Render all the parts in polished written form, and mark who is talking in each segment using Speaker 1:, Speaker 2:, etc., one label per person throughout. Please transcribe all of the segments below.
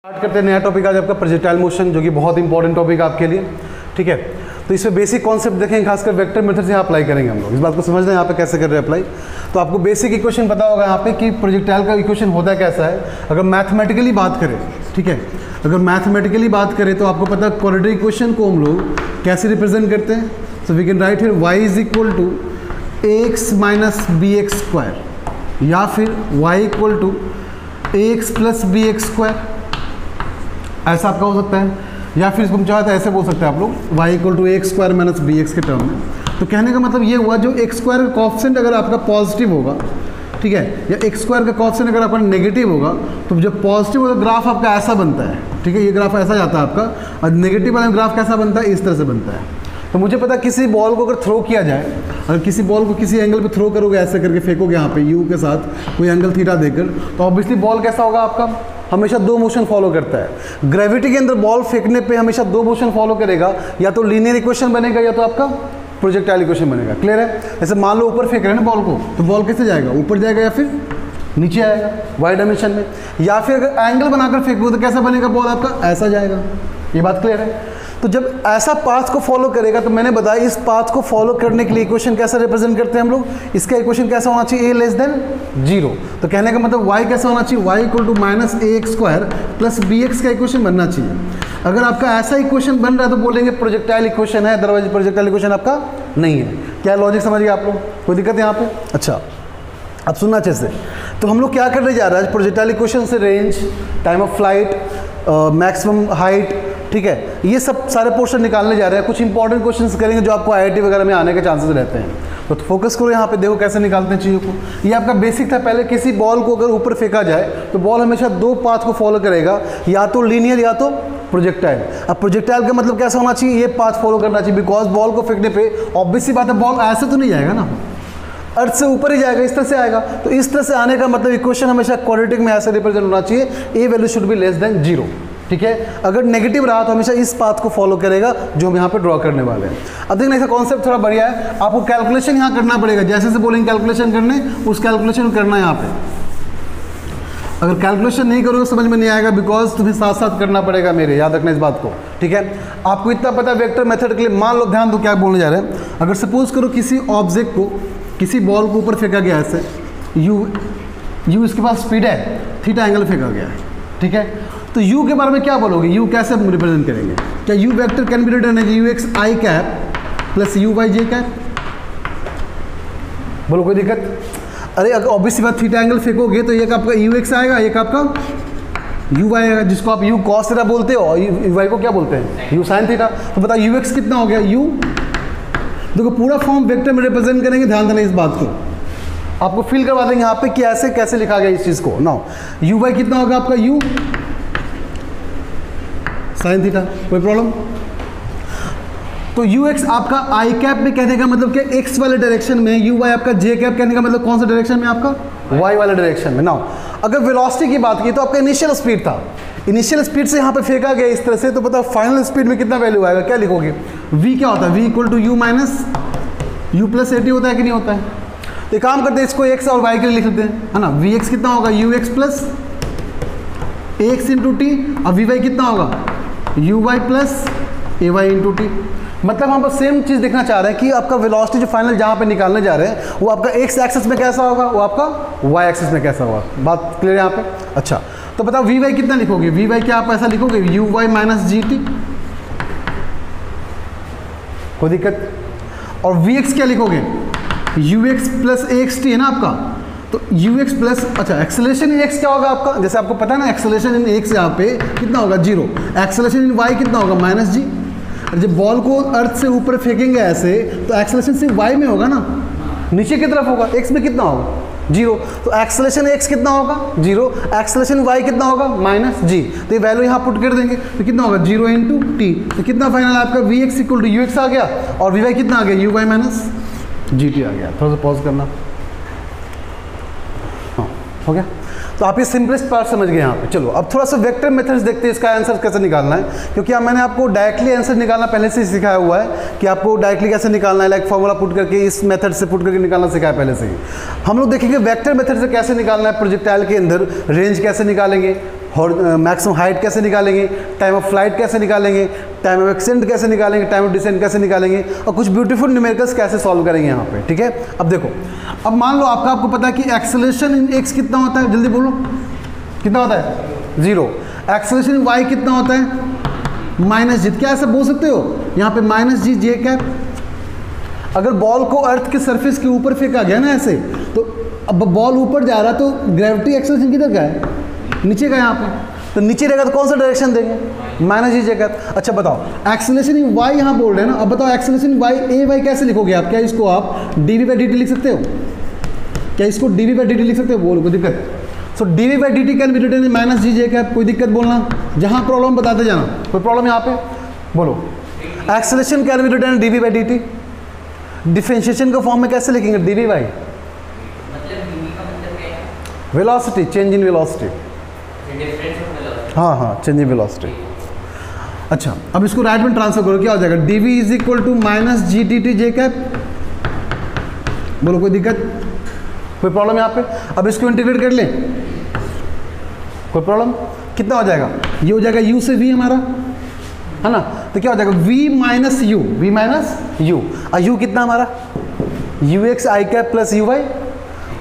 Speaker 1: Start करते हैं नया टॉपिक आज आपका प्रोजेक्टाइल मोशन, जो कि बहुत इंपॉर्टेंट टॉपिक है आपके लिए। ठीक है, तो इसमें बेसिक कॉन्सेप्ट देखेंगे, खासकर वेक्टर मेथड से यहाँ अप्लाई करेंगे हम लोग। इस बात को समझना है यहाँ पे कैसे कर रहे हैं अप्लाई। तो आपको बेसिक इक्वेशन पता होगा यहाँ पे कि प्रोजेक्टाइल का इक्वेशन होता कैसा है। अगर मैथमेटिकली बात करें, ठीक है, अगर मैथमेटिकली बात करें तो आपको पता है क्वाड्रेटिक इक्वेशन को हम लोग कैसे रिप्रेजेंट करते हैं। So we can write here y is equal to ax minus b x square, या फिर y equal to ax plus b x square, ऐसा आपका हो सकता है। या फिर इसको हम चाहे तो ऐसे बोल सकते हैं आप लोग y equal to x square minus b x के टर्म में। तो कहने का मतलब ये हुआ, जो एक्स स्क्वायर का कोएफिशिएंट अगर आपका पॉजिटिव होगा, ठीक है, या एक्स स्क्वायर का कोएफिशिएंट अगर आपका नेगेटिव होगा, तो जब पॉजिटिव होगा ग्राफ आपका ऐसा बनता है। ठीक है, ये ग्राफ ऐसा जाता है आपका, और नेगेटिव वाला ग्राफ कैसा बनता है, इस तरह से बनता है। तो मुझे पता किसी बॉल को अगर थ्रो किया जाए, अगर किसी बॉल को किसी एंगल पे थ्रो करोगे, ऐसे करके फेंकोगे यहाँ पे यू के साथ कोई एंगल थीटा देकर, तो ऑब्वियसली बॉल कैसा होगा आपका, हमेशा दो मोशन फॉलो करता है। ग्रेविटी के अंदर बॉल फेंकने पे हमेशा दो मोशन फॉलो करेगा, या तो लीनियर इक्वेशन बनेगा या तो आपका प्रोजेक्टाइल इक्वेशन बनेगा। क्लियर है? जैसे मान लो ऊपर फेंक रहे हैं ना बॉल को, तो बॉल कैसे जाएगा, ऊपर जाएगा या फिर नीचे आएगा वाई डायमेंशन में। या फिर अगर एंगल बनाकर फेंको तो कैसा बनेगा बॉल आपका, ऐसा जाएगा। ये बात क्लियर है? तो जब ऐसा पाथ को फॉलो करेगा, तो मैंने बताया इस पाथ को फॉलो करने के लिए इक्वेशन कैसा रिप्रेजेंट करते हैं हम लोग, इसका इक्वेशन कैसा होना चाहिए, a लेस देन 0। तो कहने का मतलब y कैसा होना चाहिए, y equal to minus a x square plus b x का इक्वेशन बनना चाहिए। अगर आपका ऐसा इक्वेशन बन रहा है तो बोलेंगे प्रोजेक्टाइल इक्वेशन है, अदरवाइज प्रोजेक्टाइल इक्वेशन आपका नहीं है। क्या लॉजिक समझ गए आप लोग? कोई दिक्कत है यहाँ पे? अच्छा, अब सुनना अच्छे से। तो हम लोग क्या करने जा रहे हैं, प्रोजेक्टाइल इक्वेशन से range, time of flight, maximum height, ठीक है, ये सब सारे पोर्शन निकालने जा रहे हैं। कुछ इंपॉर्टेंट क्वेश्चंस करेंगे जो आपको आईआईटी वगैरह में आने के चांसेस रहते हैं। तो फोकस करो यहाँ पे, देखो कैसे निकालते हैं चीज़ों को। ये आपका बेसिक था। पहले किसी बॉल को अगर ऊपर फेंका जाए तो बॉल हमेशा दो पाथ को फॉलो करेगा, या तो लीनियर या तो प्रोजेक्टाइल। अब प्रोजेक्टाइल का मतलब कैसा होना चाहिए, ये पाथ फॉलो करना चाहिए, बिकॉज बॉल को फेंकने पे ऑब्वियसली बात है बॉल ऐसे तो नहीं जाएगा ना, अर्थ से ऊपर ही जाएगा, इस तरह से आएगा। तो इस तरह से आने का मतलब इक्वेशन हमेशा क्वाड्रेटिक में ऐसे रिप्रेजेंट होना चाहिए, a value should be less than 0। ठीक है, अगर नेगेटिव रहा तो हमेशा इस पाथ को फॉलो करेगा जो हम यहाँ पे ड्रॉ करने वाले हैं। अब देखना इसका कॉन्सेप्ट थोड़ा बढ़िया है, आपको कैलकुलेशन यहाँ करना पड़ेगा। जैसे से बोलेंगे कैलकुलेशन करने, उस कैलकुलेशन करना है यहाँ पे। अगर कैलकुलेशन नहीं करोगे समझ में नहीं आएगा, बिकॉज तुम्हें साथ साथ करना पड़ेगा मेरे, याद रखना इस बात को। ठीक है, आपको इतना पता है वेक्टर मेथड के लिए। मान लो, ध्यान दो क्या बोलने जा रहे हैं। अगर सपोज करो किसी ऑब्जेक्ट को, किसी बॉल को ऊपर फेंका गया ऐसे, यू इसके पास स्पीड है, थीटा एंगल फेंका गया है। ठीक है, तो u के बारे में क्या बोलोगे, u कैसे हम रिप्रेजेंट करेंगे? क्या u vector can be written as u x i cap plus u y j cap? बोलो, कोई दिक्कत? अरे अगर ऑब्वियसली बात थीटा एंगल फेंकोगे तो एक आपका u x आएगा, एक आपका u y आएगा, जिसको आप u cos थीटा बोलते हो, और u y को क्या बोलते हैं, u sin थीटा। तो बताओ u x कितना हो गया, u। देखो पूरा फॉर्म वेक्टर में रिप्रेजेंट करेंगे, ध्यान देना इस बात को। आपको फील करवा देंगे यहाँ पे कि ऐसे कैसे लिखा गया इस चीज़ को। नाउ u y कितना होगा आपका, u साइन थीटा, कोई प्रॉब्लम? तो यू एक्स आपका आई कैप में कहने का मतलब क्या, एक्स वाले डायरेक्शन में, यू वाई आपका जे कैप कहने का मतलब कौन सा डायरेक्शन में, आपका वाई वाले डायरेक्शन में। नाउ अगर वेलोसिटी की बात की तो आपका इनिशियल स्पीड था, इनिशियल स्पीड से यहाँ पे फेंका गया इस तरह से, तो पता फाइनल स्पीड में कितना वैल्यू आएगा, क्या लिखोगे? v क्या होता है, v equal to u minus u plus a t होता है कि नहीं होता है? तो काम करते हैं, इसको x और y के लिए लिख लेते हैं, है ना। वी एक्स कितना होगा, u x plus x into t, और वी वाई कितना होगा, u y plus a y into t. मतलब हम बस सेम चीज़ देखना चाह रहे हैं कि आपका वेलोसिटी जो फाइनल जहाँ पे निकालने जा रहे हैं वो आपका एक्स एक्सिस में कैसा होगा, वो आपका वाई एक्सिस में कैसा होगा। बात क्लियर है यहाँ पे? अच्छा, तो बताओ वी वाई कितना लिखोगे, वी वाई क्या आप ऐसा लिखोगे, u y minus g t, कोई दिक्कत? और वी एक्स क्या लिखोगे, u x plus a x t है ना आपका। तो यू एक्स प्लस, अच्छा एक्सेलरेशन इन एक्स क्या होगा आपका, जैसे आपको पता है ना एक्सेलरेशन इन एक्स यहाँ पे कितना होगा, 0। एक्सेलरेशन इन वाई कितना होगा, माइनस जी। जब बॉल को अर्थ से ऊपर फेंकेंगे ऐसे, तो एक्सेलरेशन सिर्फ वाई में होगा ना, नीचे की तरफ होगा, एक्स में कितना होगा, 0। तो एक्सेलरेशन एक्स कितना होगा, 0। एक्सेलरेशन वाई कितना होगा, माइनस जी। तो ये वैल्यू यहाँ पुट कर देंगे, तो कितना होगा, 0 इंटू टी। तो कितना फाइनल आपका v x equal to u x आ गया, और वी वाई कितना आ गया, u y minus g t आ गया। थोड़ा सा पॉज करना, हो गया। तो आप ये सिंपलेस्ट पार्ट समझ गए यहाँ पे। चलो अब थोड़ा सा वेक्टर मेथड्स देखते हैं, इसका आंसर कैसे निकालना है, क्योंकि मैंने आपको डायरेक्टली आंसर निकालना पहले से ही सिखाया हुआ है कि आपको डायरेक्टली कैसे निकालना है, लाइक फॉर्मूला पुट करके इस मेथड से पुट करके निकालना सिखाया पहले से ही। हम लोग देखेंगे वेक्टर मेथड से कैसे निकालना है, प्रोजेक्टाइल के अंदर रेंज कैसे निकालेंगे, मैक्सिमम हाइट कैसे निकालेंगे, टाइम ऑफ फ्लाइट कैसे निकालेंगे, टाइम ऑफ एक्सेंट कैसे निकालेंगे, टाइम ऑफ डिसेंट कैसे निकालेंगे, और कुछ ब्यूटीफुल न्यूमेरिकल्स कैसे सॉल्व करेंगे यहाँ पे। ठीक है, अब देखो, अब मान लो आपको पता है कि एक्सेलरेशन इन एक्स कितना होता है, जल्दी बोलो कितना होता है 0। एक्सेलरेशन इन वाई कितना होता है माइनस जी। क्या ऐसा बोल सकते हो यहाँ पे माइनस जी जे कैप। अगर बॉल को अर्थ के सरफेस के ऊपर फेंका गया ना ऐसे, तो अब बॉल ऊपर जा रहा तो ग्रेविटी एक्सेलरेशन किधर का है, नीचे का यहाँ पे, तो नीचे रहेगा तो कौन सा डायरेक्शन देंगे माइनस जी जे कैप। अच्छा बताओ एक्सेलरेशन इन वाई यहाँ बोल रहे हैं ना, अब बताओ एक्सेलरेशन वाई ए वाई कैसे लिखोगे आप। क्या इसको आप डीवी बाई डी टी लिख सकते हो, क्या इसको डीवी बाई डी टी लिख सकते हो, बोलो कोई दिक्कत। So DV by D T can be written in minus G J cap, कोई दिक्कत बोलना, जहाँ प्रॉब्लम बताते जाना, कोई प्रॉब्लम यहाँ पे बोलो। Acceleration can be written d v by D t, differentiation का फॉर्म में कैसे लिखेंगे d v by velocity, change in velocity. हाँ हाँ, चेंज इन वेलोसिटी। अच्छा अब इसको राइट में ट्रांसफर करो, क्या हो जाएगा d v is equal to minus g t t j cap, बोलो कोई दिक्कत, कोई प्रॉब्लम यहाँ पे। अब इसको इंटीग्रेट कर लें, कोई प्रॉब्लम, कितना हो जाएगा, ये हो जाएगा u से v हमारा, है ना, तो क्या हो जाएगा v minus you, v minus you, और u कितना हमारा u x i cap plus u y,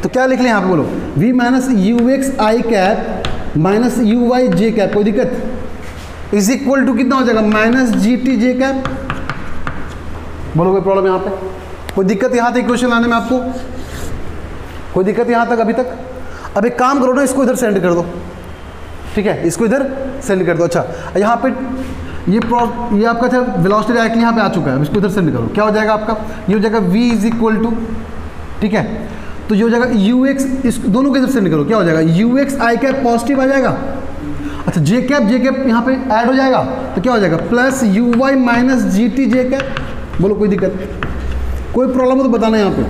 Speaker 1: तो क्या लिख लें यहाँ पे बोलो v minus u x i cap minus u y j cap, कोई दिक्कत, इज इक्वल टू कितना हो जाएगा minus g t j cap, बोलो कोई प्रॉब्लम यहाँ पे, कोई दिक्कत यहाँ तक क्वेश्चन लाने में आपको, कोई दिक्कत यहाँ तक अभी तक। अब एक काम करो ना, इसको इधर सेंड कर दो, ठीक है, इसको इधर सेंड कर दो। अच्छा यहाँ पे ये आपका था वेलोसिटी डायरेक्टली यहाँ पे आ चुका है, अब इसको इधर सेंड करो, क्या हो जाएगा आपका, ये हो जाएगा v इज इक्वल टू, ठीक है, तो ये हो जाएगा यू एक्स, इस दोनों को इधर सेंड करो, क्या हो जाएगा u x i cap positive आ जाएगा। अच्छा जे कैप यहाँ पे ऐड हो जाएगा, तो क्या हो जाएगा plus u y minus g t j cap, बोलो कोई दिक्कत, कोई प्रॉब्लम हो तो बताना यहाँ पे।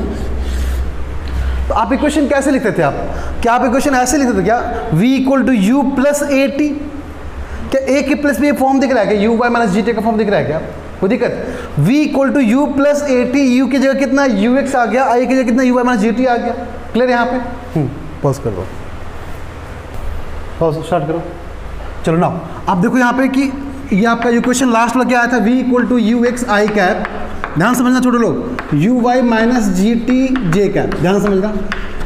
Speaker 1: तो आप इक्वेशन कैसे लिखते थे आप, क्या आप इक्वेशन ऐसे लिखते थे क्या, v equal to u plus a t, क्या ए के प्लस भी फॉर्म दिख रहा है क्या, u y minus g t का फॉर्म दिख रहा है क्या, कोई दिक्कत, v equal to u plus a t, u की जगह कितना यू एक्स आ गया, आई की जगह कितना u y minus g t आ गया, क्लियर यहाँ पे। पॉज कर दो, पॉज स्टार्ट करो, चलो ना आप देखो यहाँ पे कि ये आपका इक्वेशन लास्ट वाला क्या आया था, v equal to u x i cap, ध्यान समझना छोटे लोग, u y minus g t j cap, ध्यान समझना,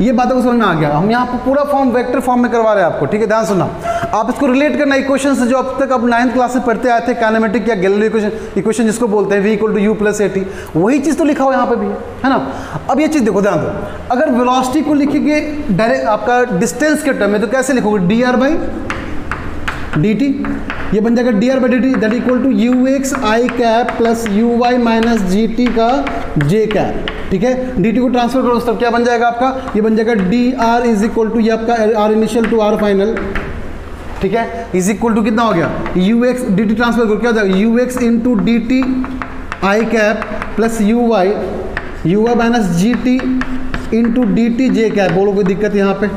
Speaker 1: ये बातों को समझ में आ गया। हम यहाँ पर पूरा फॉर्म वेक्टर फॉर्म में करवा रहे हैं आपको, ठीक है, ध्यान सुनना। आप इसको रिलेट करना इक्वेशन से जो अब तक आप 9th क्लास से पढ़ते आए थे, काइनेमेटिक या गैलीलियो इक्वेशन जिसको बोलते हैं, v equal to u plus a t, वही चीज़ तो लिखा हो यहाँ पे भी है ना। अब ये चीज़ देखो, ध्यान दो, अगर वेलोसिटी को लिखेंगे डायरेक्ट आपका डिस्टेंस के टर्म में, तो कैसे लिखोगे d r by D t, ये बन जाएगा d r by D t that equal to u x i cap plus u y minus g t का जे कैप, ठीक है, डी टी को ट्रांसफर करो उस तरफ, क्या बन जाएगा आपका, ये बन जाएगा d r is equal to, ये आपका r initial to r final, ठीक है, इज इक्वल टू कितना हो गया u x d t transfer करो, क्या हो जाएगा u x into d t i cap plus u y minus g t into d t j cap, बोलो कोई दिक्कत यहाँ पे।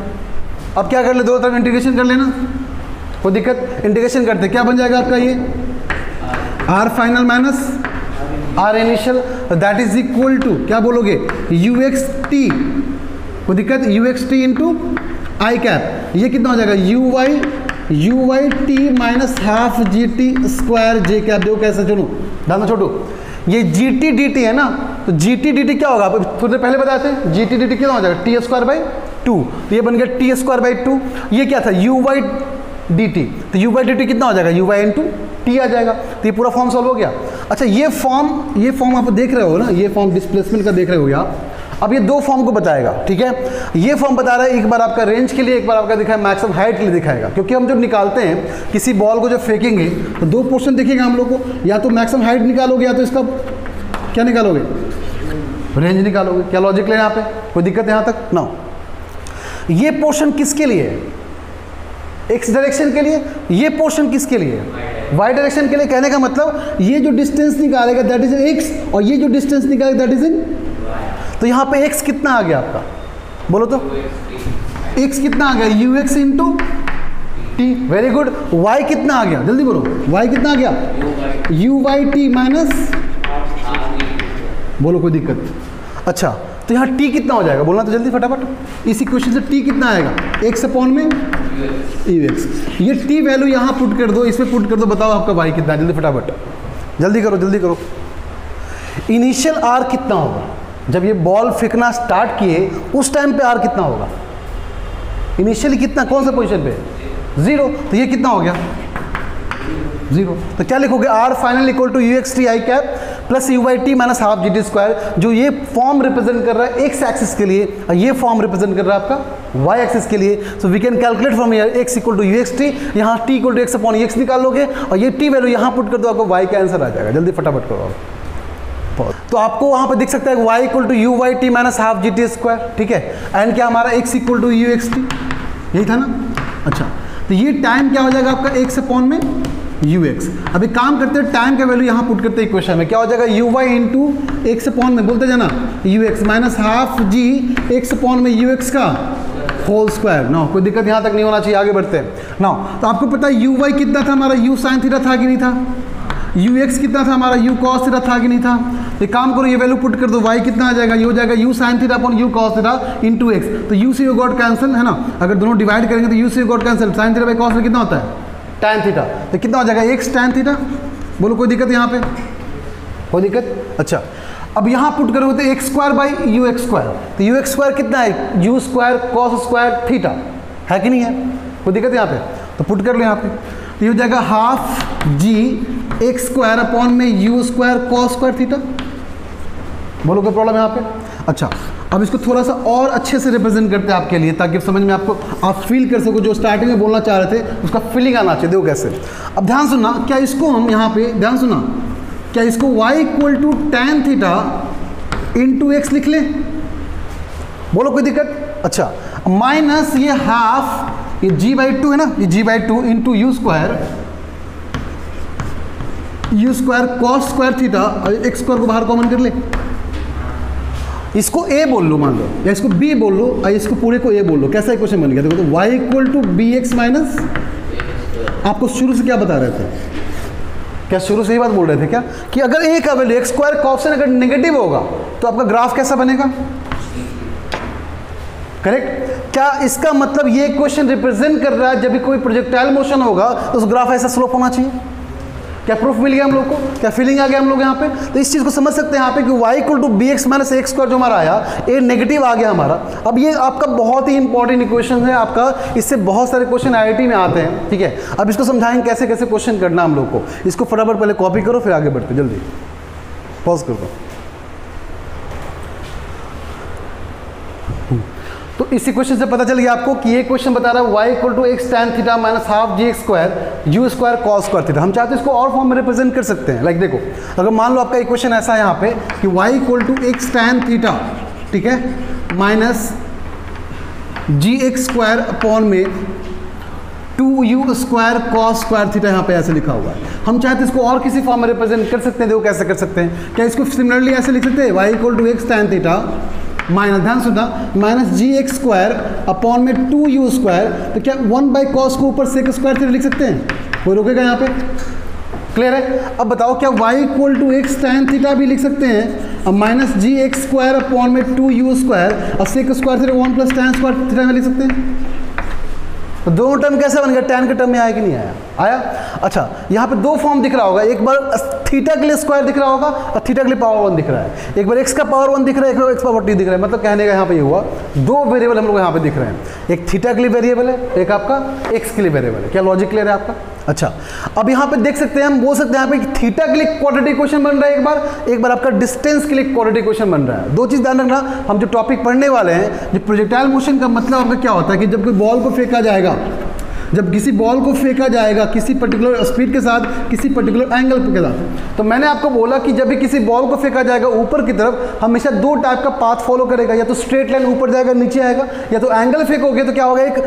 Speaker 1: अब क्या कर ले, दोनों तरफ इंटीग्रेशन कर लेना, कोई दिक्कत, इंटीग्रेशन करते क्या बन जाएगा आपका ये r final minus r initial, that is equal to क्या बोलोगे यू एक्स टी, कोई दिक्कत, u x t into i cap, ये कितना हो जाएगा u y t minus half g t square j cap, देखो कैसे, चलो ध्यान छोटू, ये जी टी डी टी है ना, तो जी टी डी टी क्या होगा, थोड़ी देर पहले बताए थे, जी टी डी टी कितना हो जाएगा टी स्क्वायर बाई टू, तो ये बन गया टी स्क्वायर बाई टू, ये क्या था यू वाई डी टी, तो यू वाई डी टी कितना हो जाएगा यू वाई इंटू टी आ जाएगा, तो ये पूरा फॉर्म सॉल्व हो गया। अच्छा ये फॉर्म आप देख रहे हो ना, ये फॉर्म डिस्प्लेसमेंट का देख रहे हो आप, अब ये दो फॉर्म को बताएगा, ठीक है, ये फॉर्म बता रहा है एक बार आपका रेंज के लिए, एक बार आपका दिखाएगा मैक्सिमम हाइट के लिए दिखाएगा, क्योंकि हम जब निकालते हैं किसी बॉल को जब फेंकेंगे तो दो पोर्शन दिखेगा हम लोग को, या तो मैक्सिमम हाइट निकालोगे या तो इसका क्या निकालोगे, रेंज निकालोगे, क्या लॉजिक ले यहाँ पे, कोई दिक्कत है यहाँ तक ना। ये पोर्शन किसके लिए है, एक्स डायरेक्शन के लिए, ये पोर्शन किसके लिए है, वाई डायरेक्शन के लिए। कहने का मतलब ये जो डिस्टेंस निकालेगा दैट इज इन एक्स, और ये जो डिस्टेंस निकालेगा दैट इज इन, तो यहाँ पे x कितना आ गया आपका, बोलो तो x कितना आ गया u x into T, very good, y कितना आ गया, जल्दी बोलो y कितना आ गया यू वाई टी माइनस, बोलो कोई दिक्कत। अच्छा तो यहाँ t कितना हो जाएगा, बोलना तो जल्दी फटाफट। इस इक्वेशन से t कितना आएगा, x अपॉन में ux। ये t वैल्यू यहाँ पुट कर दो, इसमें पुट कर दो, बताओ आपका y कितना है, जल्दी फटाफट, जल्दी करो जल्दी करो। इनिशियल r कितना होगा, जब ये बॉल फेंकना स्टार्ट किए उस टाइम पे r कितना होगा, इनिशियली कितना, कौन सा पोजीशन पे, 0। तो ये कितना हो गया, 0। तो क्या लिखोगे, r final equal to ux t i cap plus u by t minus half g t square, जो ये फॉर्म रिप्रेजेंट कर रहा है x एक्सिस के लिए और ये फॉर्म रिप्रेजेंट कर रहा है आपका y एक्सिस के लिए। So we can calculate from here x equal to ux t, यहाँ t equal to x upon x निकाल लोगे और ये t वैल्यू यहाँ पुट कर दो, आपको y का आंसर आ जाएगा। जल्दी फटाफट करो आप। तो आपको वहाँ पे दिख सकता है y equal to u by t minus half g t square, ठीक है, एंड क्या हमारा x equal to ux t, यही था ना। अच्छा, तो ये टाइम क्या हो जाएगा आपका x अपॉन में ux। अभी काम करते हैं, टाइम का वैल्यू यहाँ पुट करते हैं इक्वेशन में, क्या हो जाएगा u y into x upon में, बोलते जाना ux minus half g x upon में ux का होल स्क्वायर। ना कोई दिक्कत यहाँ तक नहीं होना चाहिए, आगे बढ़ते हैं ना। तो आपको पता है u y कितना था हमारा, u साइन थीटा था कि नहीं था, ux कितना था हमारा, u cos थीटा था कि नहीं था। तो काम करो, ये वैल्यू पुट कर दो, y कितना आ जाएगा, ये हो जाएगा u sign theta upon u cos theta into x. तो u से u गॉट कैंसिल है ना, अगर दोनों डिवाइड करेंगे तो u से u got cancel, sine theta by cos में कितना होता है, tan थीटा। तो कितना हो जाएगा, x tan थीटा। बोलो कोई दिक्कत यहाँ पे, कोई दिक्कत। अच्छा, अब यहाँ पुट करोगे तो x square by you x square, तो यू एक्स स्क्वायर कितना है, you square cos square theta, है कि नहीं है, कोई दिक्कत यहाँ पे। तो पुट कर लो यहाँ पे, तो ये हो जाएगा half g x square upon में you square cos square theta. बोलो कोई प्रॉब्लम यहाँ पे। अच्छा, अब इसको थोड़ा सा और अच्छे से रिप्रेजेंट करते हैं आपके लिए, ताकि समझ में आपको, आप फील कर सको जो स्टार्टिंग में बोलना चाह रहे थे उसका फीलिंग आना चाहिए। देखो कैसे, अब ध्यान सुनना, क्या इसको हम यहाँ पे ध्यान सुनना, क्या इसको y equal to tan theta into x लिख लें, बोलो कोई दिक्कत। अच्छा, माइनस ये हाफ ये g बाई टू है ना, ये g by two into you square cos square theta, x square को बाहर कॉमन कर ले, इसको a बोल लो मान लो, या इसको b बोल लो और इसको पूरे को a बोल लो। कैसा इक्वेशन बन गया, देखो तो y equal to b x minus, आपको शुरू से क्या बता रहे थे, क्या शुरू से ही बात बोल रहे थे क्या, कि अगर a का वैल्यू एक्स स्क्वायर कॉसेन अगर नेगेटिव होगा तो आपका ग्राफ कैसा बनेगा, करेक्ट। क्या इसका मतलब ये इक्वेशन रिप्रेजेंट कर रहा है जब भी कोई प्रोजेक्टाइल मोशन होगा तो उस ग्राफ ऐसा स्लोप होना चाहिए। क्या प्रूफ मिल गया हम लोग को, क्या फीलिंग आ गया हम लोग यहाँ पे। तो इस चीज़ को समझ सकते हैं यहाँ पे कि y equal to b x minus x square जो हमारा आया, ए नेगेटिव आ गया हमारा। अब ये आपका बहुत ही इंपॉर्टेंट इक्वेशन है आपका, इससे बहुत सारे क्वेश्चन IIT में आते हैं, ठीक है। अब इसको समझाएंगे कैसे कैसे क्वेश्चन करना हम लोग को। इसको फटाफट पहले कॉपी करो फिर आगे बढ़ते, जल्दी पॉज कर दो। तो इस इक्वेशन से पता चल गया आपको कि ये क्वेश्चन बता रहा है y equal to x tan theta minus half g x square u square cos square theta. हम चाहते हैं इसको और फॉर्म में रिप्रेजेंट कर सकते हैं। लाइक देखो, अगर मान लो आपका इक्वेशन ऐसा है यहाँ पे कि y equal to x tan theta, ठीक है, minus g x square upon में 2u square cos square theta, यहाँ पे ऐसे लिखा हुआ है। हम चाहते हैं इसको और किसी फॉर्म में रिप्रेजेंट कर सकते हैं। देखो कैसे कर सकते हैं, क्या इसको सिमिलरली ऐसे लिख सकते हैं y equal to x tan theta minus, ध्यान सुनना, minus g x square upon में 2u स्क्वायर। तो क्या 1 बाई कॉस को ऊपर सेक स्क्वायर थीटा लिख सकते हैं, कोई रोकेगा यहाँ पे, क्लियर है। अब बताओ क्या y equal to x tan theta भी लिख सकते हैं, अब minus g x square upon में 2u स्क्वायर और sec square theta 1 plus tan square theta में लिख सकते हैं। तो दोनों टर्म कैसे बन गया, टैन के टर्म में आया कि नहीं आया, आया। अच्छा, यहाँ पे दो फॉर्म दिख रहा होगा, एक बार थीटा के लिए स्क्वायर दिख रहा होगा और थीटा के लिए पावर 1 दिख रहा है, एक बार एक्स का पावर 1 दिख रहा है, एक बार एक्स पावर 2 दिख रहा है। मतलब कहने का यहाँ पे ये हुआ, दो वेरिएबल हम लोग यहाँ पे दिख रहे हैं, एक थीटा के लिए वेरिएबल है, एक आपका एक्स के लिए वेरिएबल है। क्या लॉजिक क्लियर है आपका। अच्छा, अब यहाँ पे देख सकते हैं, हम बोल सकते हैं यहाँ पे थीटा के लिए क्वाड्रेटिक इक्वेशन बन रहा है, एक बार आपका डिस्टेंस के लिए क्वाड्रेटिक इक्वेशन बन रहा है। दो चीज़ ध्यान रखना, हम जो टॉपिक पढ़ने वाले हैं, जो प्रोजेक्टाइल मोशन का मतलब आपका क्या होता है कि जब कोई बॉल को फेंका जाएगा, जब किसी बॉल को फेंका जाएगा किसी पर्टिकुलर स्पीड के साथ, किसी पर्टिकुलर एंगल के साथ, तो मैंने आपको बोला कि जब भी किसी बॉल को फेंका जाएगा ऊपर की तरफ, हमेशा दो टाइप का पाथ फॉलो करेगा, या तो स्ट्रेट लाइन ऊपर जाएगा नीचे आएगा, या तो एंगल फेंकोगे तो क्या होगा, एक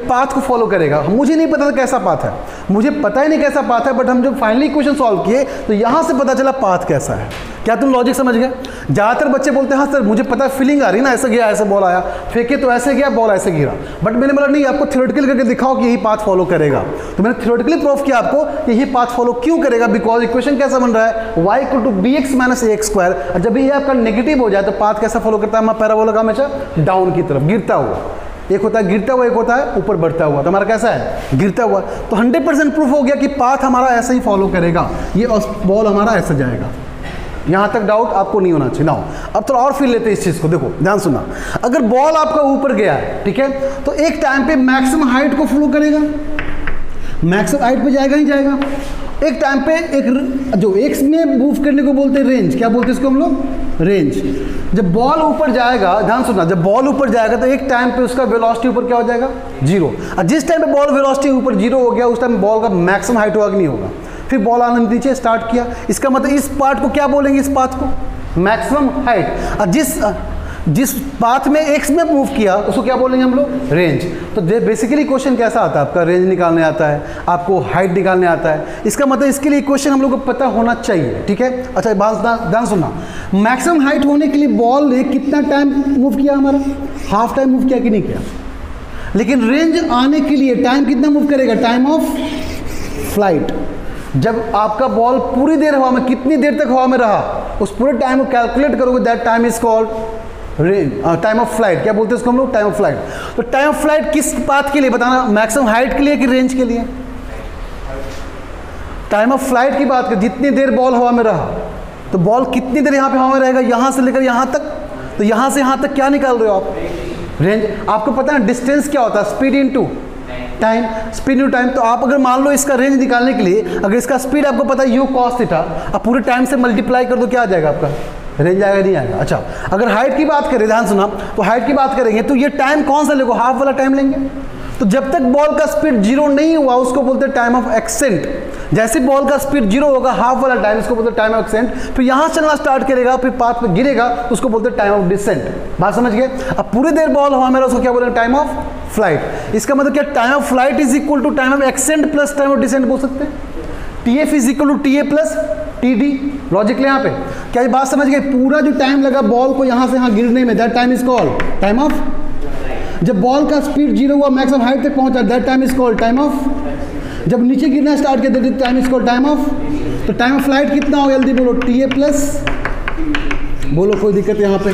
Speaker 1: पाथ को फॉलो करेगा। मुझे नहीं पता था कैसा पाथ है, मुझे पता ही नहीं कैसा पाथ है, बट हम जब फाइनली क्वेश्चन सॉल्व किए तो यहाँ से पता चला पाथ कैसा है। क्या तुम लॉजिक समझ गए? ज़्यादातर बच्चे बोलते हैं हाँ सर मुझे पता है, फीलिंग आ रही ना, ऐसे गया ऐसे बॉल आया, फेंके तो ऐसे गया, बॉल ऐसे गिरा, बट मैंने बोला नहीं, आपको थ्योरेटिकल करके दिखाओ कि यही पाथ फॉलो करेगा। तो मैंने थ्योरेटिकली प्रूफ किया आपको कि यही पाथ फॉलो क्यों करेगा, बिकॉज इक्वेशन कैसा बन रहा है, y equal to b x minus a x square, और जब ये आपका नेगेटिव हो जाए तो पाथ कैसा फॉलो करता है, मैं पैराबोला का हमेशा डाउन की तरफ गिरता हुआ। एक होता है गिरता हुआ, एक होता है ऊपर बढ़ता हुआ, तो हमारा कैसा है गिरता हुआ। तो 100% प्रूफ हो गया कि पाथ हमारा ऐसा ही फॉलो करेगा, ये बॉल हमारा ऐसा जाएगा। यहाँ तक डाउट आपको नहीं होना चाहिए ना। अब थोड़ा और फील लेते हैं इस चीज़ को, देखो ध्यान सुनना। अगर बॉल आपका ऊपर गया है, ठीक है, तो एक टाइम पे मैक्सिमम हाइट को फॉलो करेगा, मैक्सिमम हाइट पे जाएगा ही जाएगा। एक टाइम पे एक जो एक्स में मूव करने को बोलते हैं रेंज, क्या बोलते हैं इसको हम लोग, रेंज। जब बॉल ऊपर जाएगा, ध्यान सुनना, जब बॉल ऊपर जाएगा तो एक टाइम पे उसका वेलोसिटी ऊपर क्या हो जाएगा, 0। और जिस टाइम पे बॉल वेलोसिटी ऊपर 0 हो गया, उस टाइम बॉल का मैक्सिमम हाइट होगा कि नहीं होगा। फिर बॉल आना नीचे स्टार्ट किया, इसका मतलब इस पार्ट को क्या बोलेंगे, इस पाथ को मैक्सिमम हाइट। और जिस पाथ में एक्स में मूव किया उसको क्या बोलेंगे हम लोग, रेंज। तो बेसिकली क्वेश्चन कैसा आता है आपका, रेंज निकालने आता है, आपको हाइट निकालने आता है। इसका मतलब इसके लिए क्वेश्चन हम लोग को पता होना चाहिए, ठीक है। अच्छा बात ध्यान सुनना, मैक्सिमम हाइट होने के लिए बॉल ने कितना टाइम मूव किया, हमारा हाफ टाइम मूव किया कि नहीं किया। लेकिन रेंज आने के लिए टाइम कितना मूव करेगा, टाइम ऑफ फ्लाइट। जब आपका बॉल पूरी देर हवा में, कितनी देर तक हवा में रहा, उस पूरे टाइम को कैलकुलेट करोगे, that time is called range, time of flight. क्या बोलते हैं इसको हम लोग, टाइम ऑफ फ्लाइट। तो टाइम ऑफ फ्लाइट किस पाथ के लिए बताना, मैक्सिमम हाइट के लिए कि रेंज के लिए। टाइम ऑफ फ्लाइट की बात कर, जितनी देर बॉल हवा में रहा, तो बॉल कितनी देर यहाँ पे हवा में रहेगा, यहाँ से लेकर यहाँ तक। तो यहाँ से यहाँ तक क्या निकाल रहे हो आप, रेंज। आपको पता है डिस्टेंस क्या होता है, speed into time, speed into time. तो आप अगर मान लो इसका रेंज निकालने के लिए, अगर इसका स्पीड आपको पता है यू कॉस थीटा, अब पूरे टाइम से मल्टीप्लाई कर दो, क्या आ जाएगा आपका, रेंज आएगा नहीं आएगा। अच्छा अगर हाइट की बात करें, ध्यान सुना, तो हाइट की बात करेंगे तो ये टाइम कौन सा लेंगे, हाफ वाला टाइम लेंगे। तो जब तक बॉल का स्पीड 0 नहीं हुआ उसको बोलते हैं टाइम ऑफ एक्सेंट। जैसे बॉल का स्पीड 0 होगा, हाफ वाला टाइम, इसको बोलते हैं टाइम ऑफ एक्सेंट। फिर यहाँ चलना स्टार्ट करेगा, फिर पाथ पे गिरेगा, उसको बोलते हैं टाइम ऑफ डिसेंट। बात समझ गए। अब पूरी देर बॉल हवा में रहा, उसको क्या बोलते हैं, टाइम ऑफ फ्लाइट। इसका मतलब क्या, time of flight is equal to time of ascent plus time of descent बोल सकते हैं। TF is equal to TA plus TD। Logic ले यहाँ पे, क्या ये बात समझ गए। पूरा जो टाइम लगा बॉल को यहाँ से यहाँ गिरने में, that time is called time of. जब बॉल का स्पीड 0 हुआ, मैक्सिमम हाइट तक पहुंचा, that time is called time of. जब नीचे गिरना स्टार्ट किया, that time is called time of. तो टाइम ऑफ फ्लाइट कितना हो, जल्दी बोलो, TA प्लस, बोलो कोई दिक्कत यहाँ पे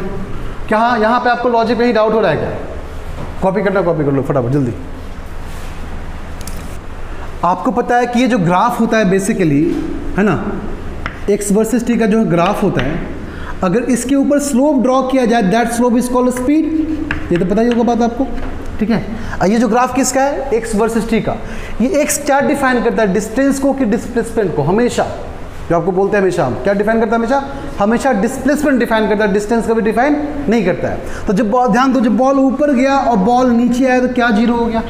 Speaker 1: क्या, यहाँ पे आपको लॉजिक में ही डाउट हो रहा है क्या। कॉपी करना, कॉपी कर लो फटाफट जल्दी। आपको पता है कि ये जो ग्राफ होता है बेसिकली, है ना, एक्स वर्सेस टी का जो ग्राफ होता है, अगर इसके ऊपर स्लोप ड्रॉ किया जाए, that slope is called speed. ये तो पता ही होगा बात आपको, ठीक है। ये जो ग्राफ किसका है, एक्स वर्सेस टी का। ये एक्स क्या डिफाइन करता है, डिस्टेंस को कि डिस्प्लेसमेंट को। हमेशा जो आपको बोलते हैं, हमेशा क्या डिफाइन करता है, हमेशा हमेशा डिस्प्लेसमेंट डिफाइन करता है, डिस्टेंस कभी डिफाइन नहीं करता है। तो जब ध्यान दो, जब बॉल ऊपर गया और बॉल नीचे आया तो क्या 0 हो गया।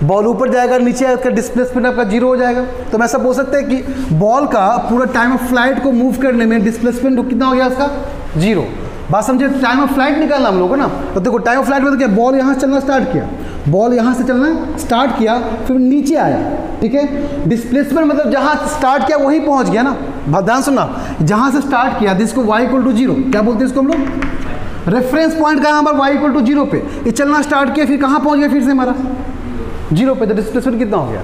Speaker 1: बॉल ऊपर जाएगा, नीचे आएगा, डिस्प्लेसमेंट आपका 0 हो जाएगा। तो हम ऐसा बोल सकते हैं कि बॉल का पूरा टाइम ऑफ फ्लाइट को मूव करने में डिस्प्लेसमेंट कितना हो गया उसका, 0। बात समझे, टाइम ऑफ फ्लाइट निकालना हम लोग को ना। तो देखो टाइम ऑफ फ्लाइट मतलब क्या, बॉल यहाँ से चलना स्टार्ट किया, बॉल यहाँ से चलना स्टार्ट किया, फिर नीचे आया, ठीक है। डिस्प्लेसमेंट मतलब जहाँ स्टार्ट किया वहीं पहुँच गया ना। ध्यान सुनना, जहाँ से स्टार्ट किया इसको y इक्वल टू 0 क्या बोलते हैं इसको हम लोग, रेफरेंस पॉइंट कहाँ हमारा y इक्वल टू 0 पे। ये चलना स्टार्ट किया, फिर कहाँ पहुँच गया, फिर से हमारा 0 पे। तो डिस्प्लेसमेंट कितना हो गया।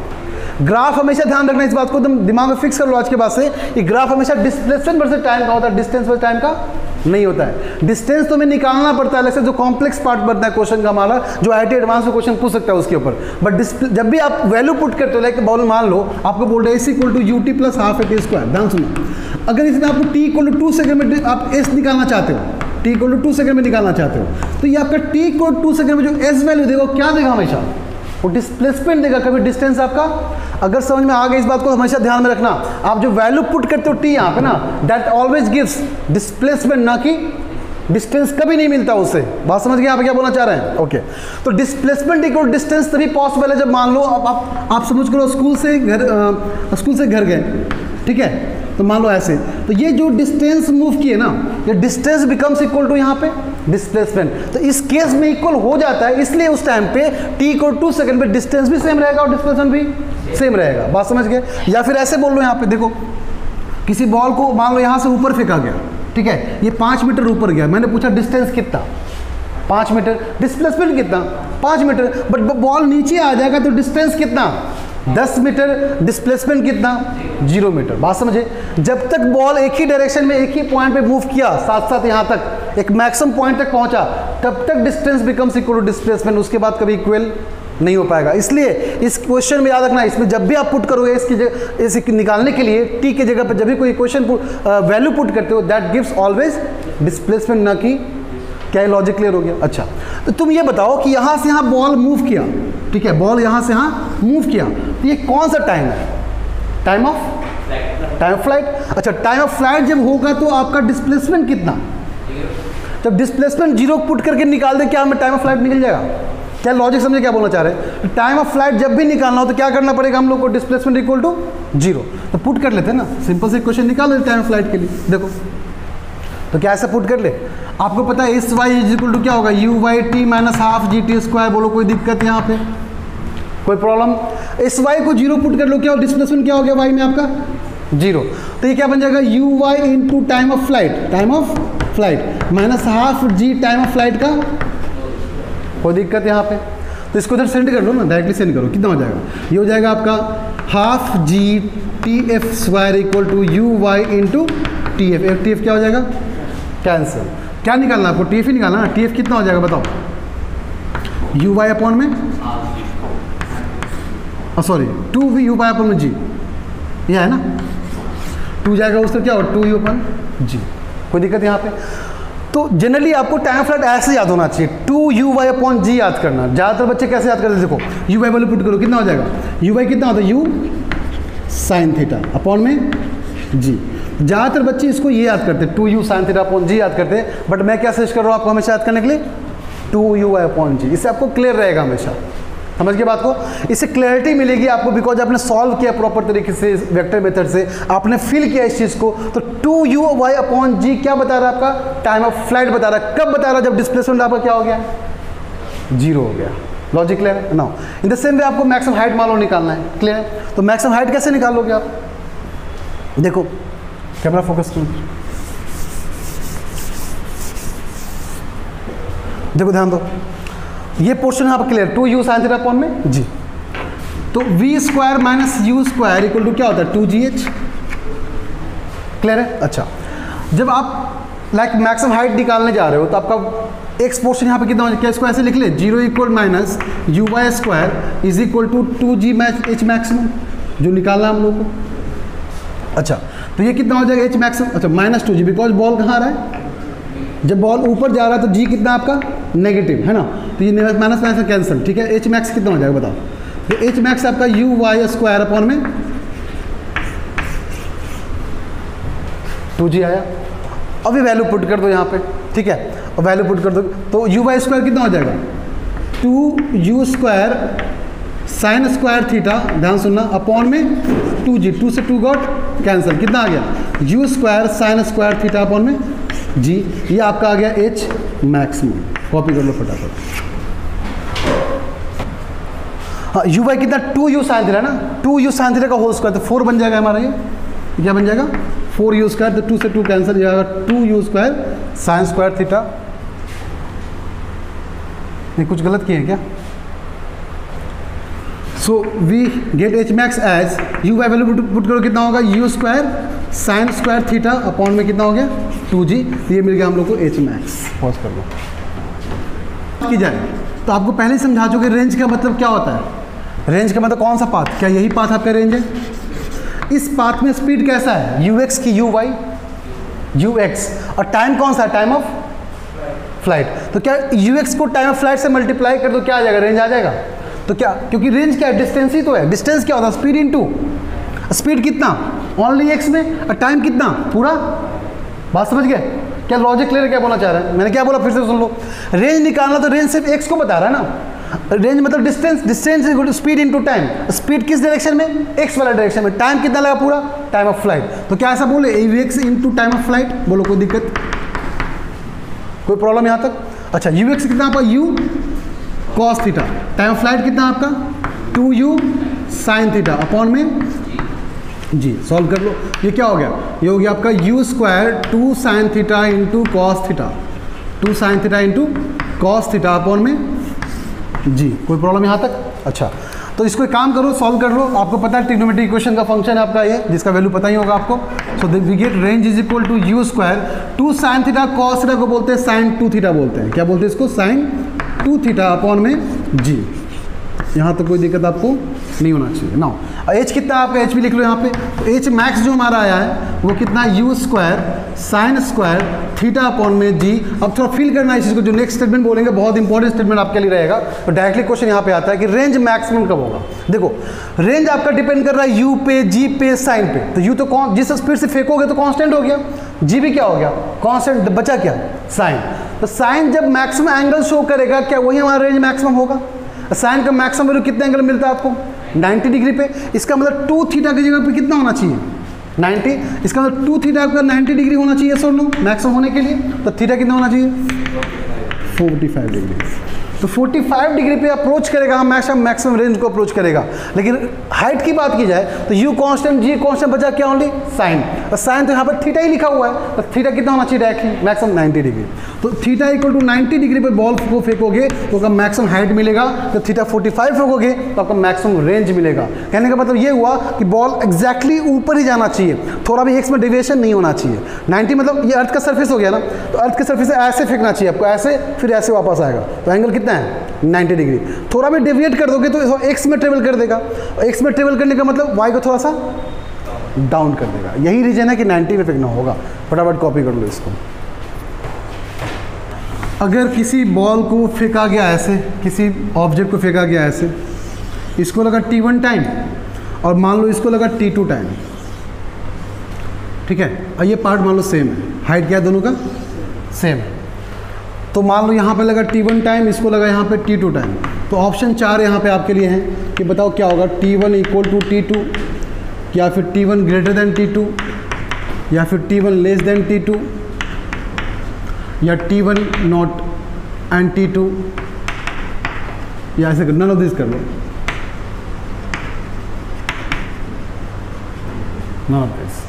Speaker 1: ग्राफ हमेशा ध्यान रखना, इस बात को एकदम दिमाग में फिक्स कर लो आज के बाद से। ये ग्राफ हमेशा डिस्प्लेसमेंट वर्सेस टाइम का होता है, डिस्टेंस वर्सेस टाइम का नहीं होता है। डिस्टेंस तो हमें निकालना पड़ता है, जैसे जो कॉम्प्लेक्स पार्ट बनता है क्वेश्चन का हमारा, जो IIT एडवांस में क्वेश्चन पूछ सकता है उसके ऊपर। बट जब भी आप वैल्यू पुट करते हो, लाइक बॉल मान लो आपको बोल रहे हैं S equal to UT plus half AT square. ध्यान सुनो, अगर इसमें आपको T इक्वल टू 2 सेकंड में आप S निकालना चाहते हो, T इक्वल टू 2 सेकंड में निकालना चाहते हो, तो ये आपका T इक्वल टू 2 सेकंड में जो S वैल्यू देगा क्या देगा, हमेशा वो डिस्प्लेसमेंट देगा, कभी डिस्टेंस आपका। अगर समझ में आ गया इस बात को हमेशा ध्यान में रखना। आप जो वैल्यू पुट करते हो T यहाँ पे ना, दैट ऑलवेज गिव्स डिस्प्लेसमेंट, ना कि डिस्टेंस कभी नहीं मिलता उससे। बात समझ गए आप क्या बोलना चाह रहे हैं, ओके। तो डिस्प्लेसमेंट इक्वल डिस्टेंस तभी पॉसिबल है जब मान लो आप समझ करो स्कूल से घर गए, ठीक है। तो मान लो ऐसे, तो ये जो डिस्टेंस मूव किए ना, ये डिस्टेंस बिकम्स इक्वल टू यहाँ पे डिस्प्लेसमेंट। तो इस केस में इक्वल हो जाता है, इसलिए उस टाइम पे T इक्वल 2 सेकंड पे डिस्टेंस भी सेम रहेगा और डिस्प्लेसमेंट भी सेम रहेगा। बात समझ गए। या फिर ऐसे बोल लो यहाँ पे देखो, किसी बॉल को मान लो यहाँ से ऊपर फेंका गया, ठीक है, ये 5 मीटर ऊपर गया, मैंने पूछा डिस्टेंस कितना, 5 मीटर, डिस्प्लेसमेंट कितना, 5 मीटर, बट बॉल नीचे आ जाएगा तो डिस्टेंस कितना, 10 मीटर, डिस्प्लेसमेंट कितना, 0 मीटर। बात समझे? जब तक बॉल एक ही डायरेक्शन में एक ही पॉइंट पे मूव किया, साथ साथ यहाँ तक एक मैक्सिमम पॉइंट तक पहुंचा, तब तक distance becomes equal to displacement, उसके बाद कभी इक्वल नहीं हो पाएगा। इसलिए इस क्वेश्चन में याद रखना, इसमें जब भी आप पुट करोगे इसकी जगह, इसे निकालने के लिए टी के जगह पर जब भी कोई क्वेश्चन वैल्यू पुट करते हो, दैट गिव्स ऑलवेज डिस्प्लेसमेंट, ना कि क्या ये लॉजिक क्लियर हो गया? अच्छा, तो तुम ये बताओ कि यहाँ से यहाँ बॉल मूव किया, ठीक है, बॉल यहाँ से यहाँ मूव किया, तो ये कौन सा टाइम है? Time of flight. अच्छा, टाइम ऑफ फ्लाइट जब होगा तो आपका डिस्प्लेसमेंट कितना? जब डिस्प्लेसमेंट 0 पुट करके निकाल दे, क्या हमें टाइम ऑफ फ्लाइट निकल जाएगा? क्या लॉजिक समझे क्या बोलना चाह रहे हैं? टाइम ऑफ फ्लाइट जब भी निकालना हो तो क्या करना पड़ेगा हम लोग को? Displacement equal to 0। तो पुट कर लेते हैं ना, सिंपल से क्वेश्चन निकाल लेते टाइम ऑफ फ्लाइट के लिए। देखो तो क्या ऐसे पुट कर ले, आपको पता है s y is equal to क्या होगा? U y t minus half g t square. बोलो कोई दिक्कत यहाँ पे, कोई प्रॉब्लम? एस वाई को 0 पुट कर लो, क्या डिस्प्लेसमेंट क्या हो गया वाई में आपका? 0। तो ये क्या बन जाएगा? U y into time of flight minus half g time of flight का। कोई दिक्कत यहाँ पे? तो इसको इधर सेंड कर लो ना, डायरेक्टली सेंड करो, कितना हो जाएगा? ये हो जाएगा आपका half g t f square equal to u y into t f. T f क्या हो जाएगा? कैंसिल। क्या निकालना आपको? टी एफ ही निकालना ना। टी एफ कितना हो जाएगा बताओ? यू वाई अपॉन में, sorry 2 v u y upon में जी, ये है ना, 2 जाएगा उस तरह, क्या होगा? 2 यू अपॉन जी। कोई दिक्कत यहाँ पे? तो जनरली आपको टाइम फ्लैट ऐसे याद होना चाहिए, 2 यू वाई अपॉन जी याद करना। ज़्यादातर बच्चे कैसे याद करते हैं? देखो यू वाई वैल्यू पुट करो, कितना हो जाएगा? यू वाई कितना होता है? यू साइन थीटा अपॉन में जी। ज़्यादातर बच्चे इसको ये याद करते हैं, 2 यू साइन थीटा अपॉन जी याद करते हैं, बट मैं क्या सजेस्ट कर रहा हूँ आपको हमेशा याद करने के लिए? 2 यू वाई अपॉन जी। इससे आपको क्लियर रहेगा हमेशा। समझ गए बात को? इससे क्लैरिटी मिलेगी आपको, बिकॉज आपने सॉल्व किया प्रॉपर तरीके से वेक्टर मेथड से, आपने फिल किया इस चीज़ को। तो 2 यू वाई अपॉन जी क्या बता रहा है आपका? टाइम ऑफ फ्लाइट बता रहा है। कब बता रहा है? जब डिस्प्लेसमेंट आपका क्या हो गया? 0 हो गया। लॉजिक क्लियर है? Now in the same way आपको मैक्सिमम हाइट मान लो निकालना है। क्लियर है? तो मैक्सिमम हाइट कैसे निकालोगे आप? देखो कैमरा फोकस करो, देखो ध्यान दो, ये पोर्शन यहाँ पर clear, 2 u sine theta upon में जी। तो v square minus u square equal to क्या होता है? 2gh। क्लियर है? अच्छा, जब आप लाइक मैक्सिमम हाइट निकालने जा रहे हो तो आपका एक्स पोर्शन यहाँ पे कितना हो जाए? क्या इसको ऐसे लिख ले? 0 equal minus u y square is equal to 2g h maximum, जो निकालना हम लोग को। अच्छा, तो ये कितना हो जाएगा? एच मैक्सिमम, अच्छा माइनस 2g, बिकॉज बॉल कहाँ आ रहा है? जब बॉल ऊपर जा रहा है तो जी कितना आपका? नेगेटिव है ना, तो ये माइनस माइनस कैंसिल। ठीक है, एच मैक्स कितना हो जाएगा बताओ? तो एच मैक्स आपका यू वाई स्क्वायर अपॉन में 2g आया। अभी वैल्यू पुट कर दो यहाँ पे, ठीक है, और वैल्यू पुट कर दो तो यू वाई स्क्वायर कितना हो जाएगा? 2 u square sine square theta, ध्यान सुनना, अपॉन में 2g, 2 से 2 गॉट कैंसिल, कितना आ गया? You square sine square theta upon में जी। ये आपका आ गया एच मैक्सिमम। कॉपी कर लो फटाफट। हाँ, यू वाई कितना? 2 यू साइन थीटा ना, 2 यू साइन थीटा का होल स्क्वायर, तो 4 बन जाएगा हमारा। ये क्या बन जाएगा? 4 यू स्क्वायर, तो 2 से 2 कैंसिल, जाएगा 2 u square sine square theta. ये कुछ गलत किए हैं क्या? So we get h max as u y value put करो, कितना होगा? U square sine square theta upon में कितना हो गया? 2g। ये मिल गया हम लोग को एच मैक्स। पॉज कर लो की जाए तो आपको पहले ही समझा चुके रेंज का मतलब क्या होता है। रेंज का मतलब कौन सा पाथ? क्या यही पाथ आपका रेंज है? इस पाथ में स्पीड कैसा है? ux की यू वाई ux, और टाइम कौन सा है? Time of flight. तो क्या ux को टाइम ऑफ फ्लाइट से मल्टीप्लाई कर दो, क्या आ जाएगा? रेंज आ जाएगा। तो क्या, क्योंकि रेंज क्या है? डिस्टेंस ही तो है। डिस्टेंस क्या होता है? स्पीड इनटू स्पीड कितना? ओनली x में, और टाइम कितना? पूरा। बात समझ गए? क्या लॉजिक क्लियर? क्या बोलना चाह रहा है? मैंने क्या बोला फिर से सुन लो। रेंज निकालना तो रेंज सिर्फ x को बता रहा है ना। रेंज मतलब distance, distance is speed into time. Speed किस डायरेक्शन में? x वाला डायरेक्शन में। टाइम कितना लगा? पूरा टाइम ऑफ फ्लाइट। तो क्या ऐसा बोले ux into time of flight? बोलो कोई दिक्कत, कोई प्रॉब्लम यहाँ तक? अच्छा, ux कितना आपका? u cos theta. Time of flight कितना आपका? 2u sin थीटा अपॉन में जी सॉल्व कर लो। ये क्या हो गया, ये हो गया आपका u square 2 sine theta into cos theta, 2 sine theta into cos theta upon में जी। कोई प्रॉब्लम यहाँ तक? अच्छा, तो इसको एक काम करो, सॉल्व कर लो। आपको पता है ट्रिग्नोमेट्रिक इक्वेशन का फंक्शन है आपका ये, जिसका वैल्यू पता ही होगा आपको। So we get range is equal to u square 2 sine theta cos theta को बोलते हैं साइन 2 थीटा बोलते हैं। क्या बोलते हैं इसको? साइन 2 थीटा अपॉन में जी। यहाँ तक कोई दिक्कत आपको नहीं होना चाहिए ना। एच कितना आपका, एच भी लिख लो यहाँ पे। तो एच मैक्स जो हमारा आया है वो कितना, you square sine square theta upon में जी। अब थोड़ा फील करना है इस चीज़ को, जो नेक्स्ट स्टेटमेंट बोलेंगे बहुत इंपॉर्टेंट स्टेटमेंट आपके लिए रहेगा। तो डायरेक्टली क्वेश्चन यहाँ पे आता है कि रेंज मैक्सिमम कब होगा। देखो रेंज आपका डिपेंड कर रहा है यू पे, जी पे, साइन पे। तो यू तो जिस स्पीड से फेंकोगे तो कांस्टेंट हो गया, जी भी क्या हो गया कांस्टेंट, बचा क्या साइन। तो साइन जब मैक्सिमम एंगल शो करेगा क्या वही हमारा रेंज मैक्सिमम होगा। साइन का मैक्सिमम वैल्यू कितने एंगल मिलता है आपको 90 डिग्री पे। इसका मतलब 2 थीटा की जगह पे कितना होना चाहिए 90। इसका मतलब 2 थीटा आपका 90 डिग्री होना चाहिए सर नो मैक्सिमम होने के लिए। तो थीटा कितना होना चाहिए 45 डिग्री। तो 45 डिग्री पे अप्रोच करेगा मैक्सिमम रेंज को अप्रोच करेगा। लेकिन हाइट की बात की जाए तो यू कांस्टेंट, जी कांस्टेंट, बचा क्या ओनली साइन। और साइन तो यहाँ पर थीटा ही लिखा हुआ है। तो थीटा कितना होना चाहिए डायरेक्टली मैक्सिमम 90 डिग्री। तो थीटा इक्वल टू 90 डिग्री पे बॉल को फेंकोगे तो आपका मैक्सिमम हाइट मिलेगा। तो थीटा 45 फेंकोगे तो आपका मैक्सिमम रेंज मिलेगा। कहने का मतलब ये हुआ कि बॉल एग्जैक्टली ऊपर ही जाना चाहिए, थोड़ा भी एक्स में डेविएशन नहीं होना चाहिए। 90 मतलब ये अर्थ का सर्फेस हो गया ना, तो अर्थ के सर्फेस से ऐसे फेंकना चाहिए आपको, ऐसे फिर ऐसे वापस आएगा। तो एंगल कितना है 90 डिग्री। थोड़ा भी डेविएट कर दोगे तो एक्स में ट्रेवल कर देगा। एक्स में ट्रेवल करने का मतलब वाई को थोड़ा सा डाउन कर देगा। यही रीजन है कि 90 में फेंकना होगा। फटाफट कॉपी कर लो इसको। अगर किसी बॉल को फेंका गया ऐसे, किसी ऑब्जेक्ट को फेंका गया ऐसे, इसको लगा t1 टाइम और मान लो इसको लगा t2 टाइम, ठीक है। और ये पार्ट मान लो सेम है, हाइट क्या है दोनों का सेम है। तो मान लो यहाँ पे लगा t1 टाइम, इसको लगा यहाँ पे t2 टाइम। तो ऑप्शन 4 यहाँ पे आपके लिए हैं कि बताओ क्या होगा, t1 इक्वल टू t2 या फिर t1 ग्रेटर देन t2 या फिर t1 लेस देन t2 या t1 नॉट एंड t2 या ऐसे नन ऑफ दिस कर लो, नन ऑफ दिस।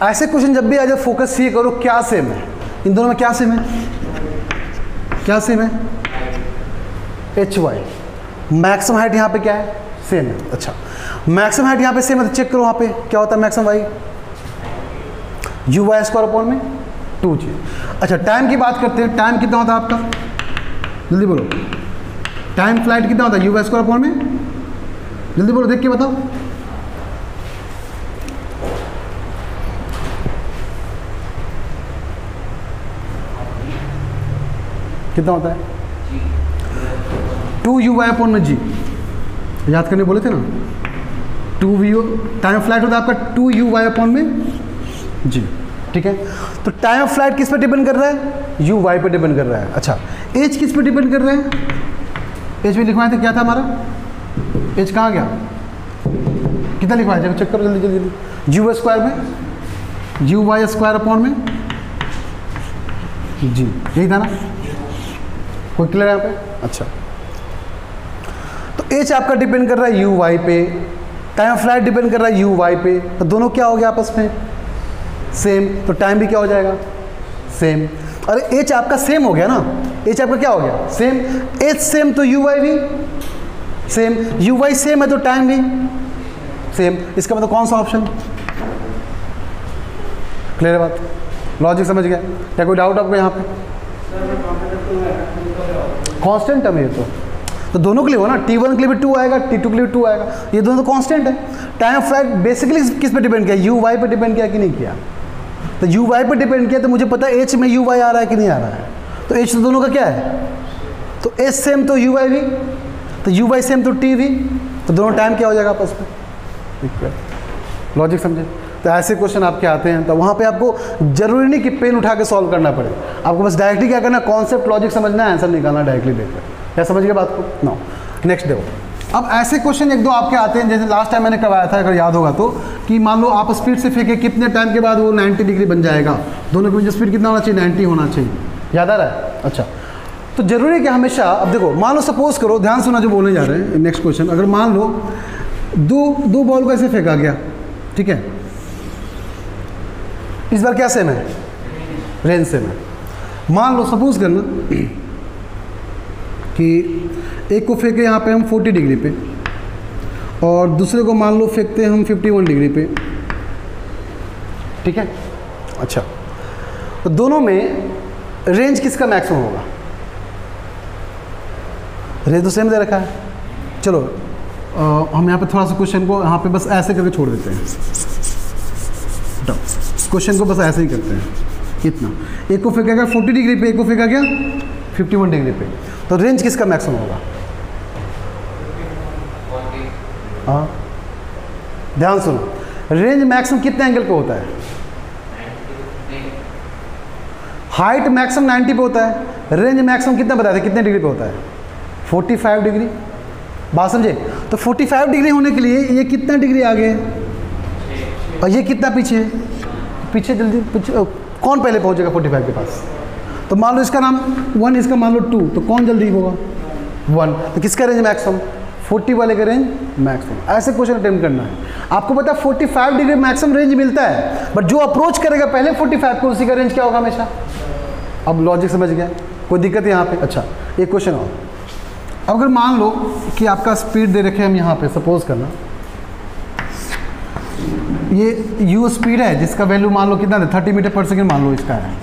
Speaker 1: ऐसे क्वेश्चन जब भी आ जाए फोकस ये करो क्या सेम है इन दोनों में, क्या सेम है, क्या सेम है एच वाई। मैक्सिमम हाइट यहाँ पे क्या है सेम है। अच्छा मैक्सिमम हाइट यहाँ पे सेम है तो चेक करो वहाँ पे क्या होता है maximum y, u y square upon में 2g। अच्छा टाइम की बात करते हैं, टाइम कितना होता है आपका, जल्दी बोलो। टाइम फ्लाइट कितना होता है यू वाई स्क्वायर अपॉन में, जल्दी बोलो देख के बताओ। कितना होता है 2u वाई अपॉन में g। याद करने बोले थे ना 2v। टाइम फ्लाइट होता है आपका 2u वाई अपॉन में g, ठीक है। तो टाइम ऑफ फ्लाइट किस पे डिपेंड कर रहा है यू वाई पे डिपेंड कर रहा है। अच्छा एज किस पे डिपेंड कर रहा है, एज पे लिखवाए थे क्या था हमारा, एज कहाँ गया, कितना लिखवाया जाएगा चेक करो जल्दी जल्दी जल्दी। यू स्क्वायर में यू वाई स्क्वायर अपॉन में जी, यही था ना, कोई क्लियर है यहाँ पे। अच्छा तो एच आपका डिपेंड कर रहा है यू वाई पे, टाइम ऑफ फ्लाइट डिपेंड कर रहा है यू वाई पे। तो दोनों क्या हो गया आपस में सेम, तो टाइम भी क्या हो जाएगा सेम। अरे एच आपका सेम हो गया ना, एच आपका क्या हो गया सेम, एच सेम तो यू वाई भी सेम, यू वाई सेम है तो टाइम भी सेम। इसका मतलब कौन सा ऑप्शन, क्लियर है बात, लॉजिक समझ गया क्या, कोई डाउट आपको यहाँ पे। कांस्टेंट टर्म है ये तो दोनों के लिए हो ना, t1 के लिए भी 2 आएगा, t2 के लिए भी 2 आएगा, ये दोनों तो कांस्टेंट है। टाइम फ्लाइट बेसिकली किस पे डिपेंड किया, यू वाई पे डिपेंड किया कि नहीं किया। तो यू वाई पे डिपेंड किया तो मुझे पता है एच में यू वाई आ रहा है कि नहीं आ रहा है। तो एच तो दोनों का क्या है, तो एच सेम तो यू वाई भी, तो यू वाई सेम तो टी भी, तो दोनों टाइम क्या हो जाएगा आपस में, लॉजिक समझे। तो ऐसे क्वेश्चन आपके आते हैं, तो वहाँ पे आपको जरूरी नहीं कि पेन उठा के सॉल्व करना पड़े, आपको बस डायरेक्टली क्या करना, कॉन्सेप्ट लॉजिक समझना है, आंसर निकालना डायरेक्टली देखकर। क्या समझ गए बात को, नो नेक्स्ट देखो। अब ऐसे क्वेश्चन एक दो आपके आते हैं, जैसे लास्ट टाइम मैंने करवाया था अगर याद होगा तो, कि मान लो आप स्पीड से फेंके कितने टाइम के बाद वो 90 डिग्री बन जाएगा, दोनों के बीच स्पीड कितना होना चाहिए 90 होना चाहिए, याद आ रहा है। अच्छा तो जरूरी है कि हमेशा, अब देखो मान लो सपोज करो, ध्यान सुना जो बोलने जा रहे हैं नेक्स्ट क्वेश्चन, अगर मान लो दो बॉल को ऐसे फेंका गया, ठीक है। इस बार क्या सेम है, रेंज सेम है। मान लो सपोज करना कि एक को फेंके यहाँ पे हम 40 डिग्री पे और दूसरे को मान लो फेंकते हैं हम 51 डिग्री पे, ठीक है। अच्छा, तो दोनों में रेंज किसका मैक्सिमम होगा? रेंज तो सेम दे रखा है। चलो हम यहाँ पे थोड़ा सा क्वेश्चन को यहाँ पे बस ऐसे करके छोड़ देते हैं, क्वेश्चन को बस ऐसे ही करते हैं। कितना, एक को फेंका गया 40 डिग्री पे, एक को फेंका गया 51 डिग्री पे, तो रेंज किसका मैक्सिमम होगा? हाँ, ध्यान सुनो, रेंज मैक्सिमम कितने एंगल पे होता है? हाइट मैक्सिमम 90 पे होता है, रेंज मैक्सिमम कितना बताया था, कितने डिग्री पे होता है? 45 डिग्री। बात समझे? तो 45 डिग्री होने के लिए ये कितना डिग्री आगे और ये कितना पीछे? पीछे जल्दी पीछे, कौन पहले पहुंचेगा 45 के पास? तो मान लो इसका नाम 1, इसका मान लो 2, तो कौन जल्दी होगा? 1। तो किसका रेंज मैक्सिमम? 40 वाले का रेंज मैक्सिमम। ऐसे क्वेश्चन अटेम्प्ट करना है। आपको पता है 45 डिग्री मैक्सिमम रेंज मिलता है, बट जो अप्रोच करेगा पहले 45 को, उसी का रेंज क्या होगा हमेशा। अब लॉजिक समझ गया, कोई दिक्कत है यहाँ पे? अच्छा, एक क्वेश्चन और। अब अगर मान लो कि आपका स्पीड दे रखे हम यहाँ पे, सपोज करना ये u स्पीड है जिसका वैल्यू मान लो कितना है, 30 मीटर पर सेकेंड मान लो इसका है,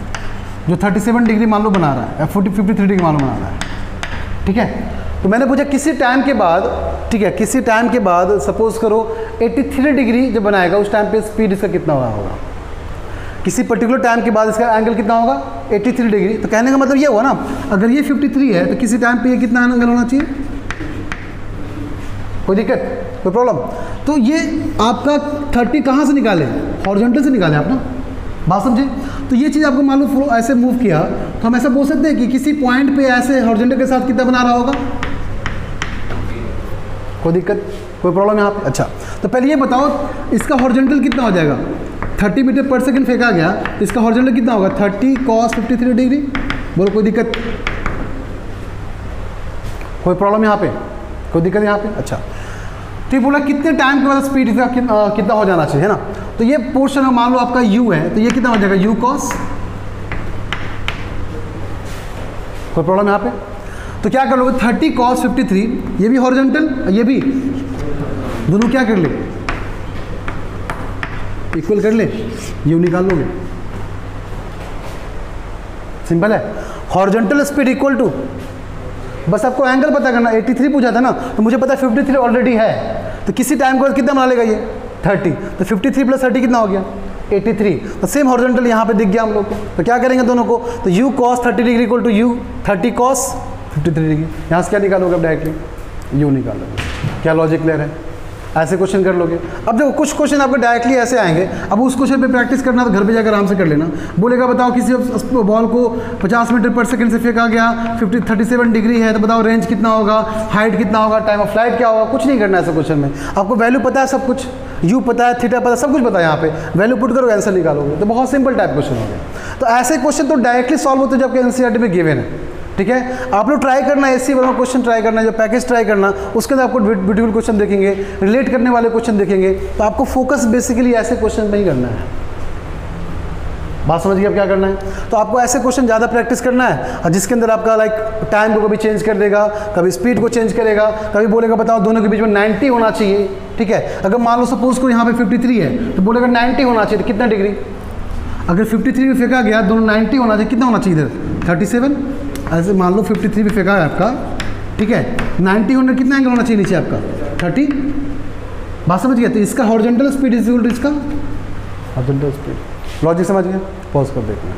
Speaker 1: जो 37 डिग्री मान लो बना रहा है, 53 डिग्री मान लो बना रहा है, ठीक है। तो मैंने पूछा किसी टाइम के बाद, ठीक है, किसी टाइम के बाद सपोज करो 83 डिग्री जब बनाएगा उस टाइम पे स्पीड इसका कितना होगा? किसी पर्टिकुलर टाइम के बाद इसका एंगल कितना होगा? 83 डिग्री। तो कहने का मतलब ये हुआ ना, अगर ये 53 है तो किसी टाइम पे ये कितना एंगल होना चाहिए? कोई दिक्कत, कोई प्रॉब्लम? तो ये आपका 30 कहाँ से निकाले? हॉरिजॉन्टल से निकाले आप ना, बात समझे? तो ये चीज़ आपको मालूम ऐसे मूव किया तो हम ऐसा बोल सकते हैं कि किसी पॉइंट पे ऐसे हॉरिजॉन्टल के साथ कितना बना रहा होगा? कोई दिक्कत, कोई प्रॉब्लम यहाँ पे? अच्छा, तो पहले ये बताओ इसका हॉरिजॉन्टल कितना हो जाएगा? 30 मीटर पर सेकंड फेंका गया तो इसका हॉरिजॉन्टल कितना होगा? 30 cos 53 डिग्री। बोलो कोई दिक्कत, कोई प्रॉब्लम यहाँ पे? कोई दिक्कत यहाँ पे? अच्छा, ठीक, बोला कितने टाइम के बाद स्पीड इसका कितना हो जाना चाहिए, है ना। तो ये पोर्शन मान लो आपका u है, तो ये कितना हो जाएगा? u cos। कोई प्रॉब्लम यहाँ पे? तो क्या कर लोगे? 30 cos 53, ये भी हॉरिजॉन्टल, ये भी, दोनों क्या कर ले? इक्वल कर ले, u निकाल लोगे। सिंपल है, हॉरिजॉन्टल स्पीड इक्वल टू, बस आपको एंगल पता करना। 83 पूछा था ना, तो मुझे पता है 53 ऑलरेडी है, तो किसी टाइम के बाद कितना बना लेगा ये? 30। तो 53 + 30 कितना हो गया? 83। तो सेम हॉरिजॉन्टल यहाँ पे दिख गया हम लोग को। तो क्या करेंगे दोनों को? तो u cos 30 degree equal to u 30 cos 53 degree. यहाँ से क्या निकालोगे अब? डायरेक्टली u निकाल लोगे। क्या लॉजिक क्लियर है? ऐसे क्वेश्चन कर लोगे। अब देखो कुछ क्वेश्चन आपको डायरेक्टली ऐसे आएंगे, अब उस क्वेश्चन पे प्रैक्टिस करना तो घर पे जाकर आराम से कर लेना। बोलेगा बताओ किसी बॉल को 50 मीटर पर सेकंड से फेंका गया, 37 डिग्री है, तो बताओ रेंज कितना होगा, हाइट कितना होगा, टाइम ऑफ फ्लाइट क्या होगा? कुछ नहीं करना है ऐसे क्वेश्चन में। आपको वैल्यू पता है, सब कुछ u पता है, थीटा पता है, सब कुछ पता है। यहाँ पे वैल्यू पुट करो, आंसर निकालोगे। तो बहुत सिंपल टाइप क्वेश्चन हो गया। तो ऐसे क्वेश्चन तो डायरेक्टली सॉल्व होते हैं जबकि एनसीईआरटी में गिवन है, ठीक है। आप लोग ट्राई करना, एससी वर्मा क्वेश्चन ट्राई करना, जो पैकेज ट्राई करना, उसके अंदर आपको ब्यूटीफुल क्वेश्चन देखेंगे, रिलेट करने वाले क्वेश्चन देखेंगे। तो आपको फोकस बेसिकली ऐसे क्वेश्चन में ही करना है। बात समझ गए अब क्या करना है? तो आपको ऐसे क्वेश्चन ज़्यादा प्रैक्टिस करना है, और जिसके अंदर आपका लाइक टाइम को कभी चेंज कर देगा, कभी स्पीड को चेंज करेगा, कभी बोलेगा बताओ दोनों के बीच में 90 होना चाहिए, ठीक है। अगर मान लो सपोज को यहाँ पे 53 है तो बोलेगा 90 होना चाहिए, तो कितना डिग्री? अगर 53 में फेंका गया, दोनों 90 होना चाहिए, कितना होना चाहिए इधर? 37। ऐसे मान लो 53 पे फेंका है आपका, ठीक है, 90 होने कितना एंगल होना चाहिए नीचे आपका? 30। बात समझ गया? तो इसका horizontal speed is equal to इसका हॉरिजॉन्टल स्पीड। लॉजिक समझ गया? पॉज कर देखना।